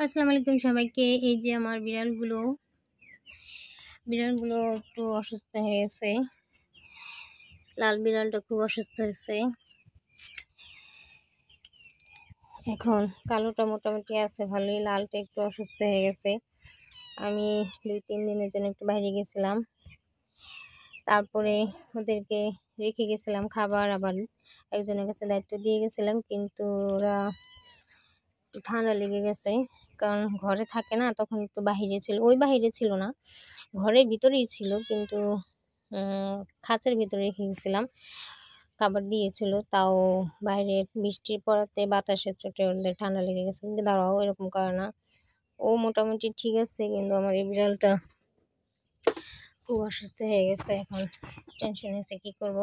আসসালামু আলাইকুম সবাইকে। এই যে আমার বিড়ালগুলো একটু অসুস্থ হয়ে গেছে। লাল বিড়ালটা খুব অসুস্থ হয়েছে। এখন কালোটা মোটামুটি আছে ভালোই, লালটা একটু অসুস্থ হয়ে গেছে। আমি 2-3 দিনের জন্য একটু বাইরে গেছিলাম, তারপরে ওদেরকে রেখে গেছিলাম খাবার, আবার একজনের কাছে দায়িত্ব দিয়ে গেছিলাম, কিন্তু ওরা ঠান্ডা লেগে গেছে। কারণ ঘরে থাকে না, তখন একটু বাহিরে ছিল, বাহিরে ছিল না, ঘরের ভিতরেই ছিল, কিন্তু খাঁচার ভিতরে রেখে গেছিলাম। খাবার দিয়েছিল, তাও বাইরে বৃষ্টির পড়াতে বাতাসের চোটে ওদের ঠান্ডা লেগে গেছে। কিন্তু দাঁড়াও, এরকম করে না, ও মোটামুটি ঠিক আছে, কিন্তু আমার এই বিড়ালটা খুব অসুস্থ হয়ে গেছে। এখন টেনশন হয়েছে, কি করব।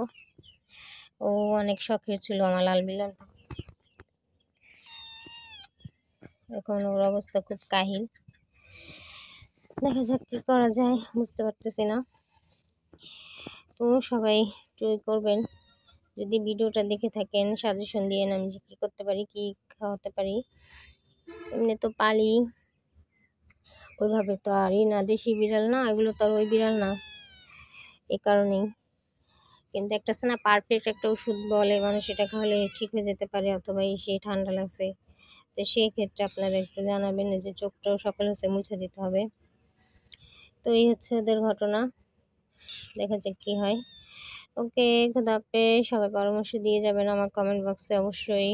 ও অনেক শখের ছিল আমার লাল বিড়াল, এখন ওর অবস্থা খুব কাহিল। দেখা যাক কি করা যায়, বুঝতে পারতেছি না। তো সবাই ট্রাই করবেন, যদি ভিডিওটা দেখে থাকেন সাজেশন দিয়েন আমি যে কি করতে পারি, কি খাওয়াতে পারি। এমনি তো পালি ওইভাবে, তো আর না দেশি বিড়াল না, এগুলো তো আর ওই বিড়াল না, এই কারণেই। কিন্তু একটা আছে না পারফেক্ট একটা ওষুধ বলে মানুষ, এটা খাওয়ালে ঠিক হয়ে যেতে পারে, অথবা সে ঠান্ডা লাগছে, তো সেই ক্ষেত্রে আপনারা একটু জানাবেন যে চোখটাও সকাল হচ্ছে মুছে দিতে হবে। তো এই হচ্ছে ওদের ঘটনা, দেখা যাক কি হয়। ওকে, খোদা হাফেজ। সবাই পরামর্শ দিয়ে যাবেন আমার কমেন্ট বক্সে অবশ্যই।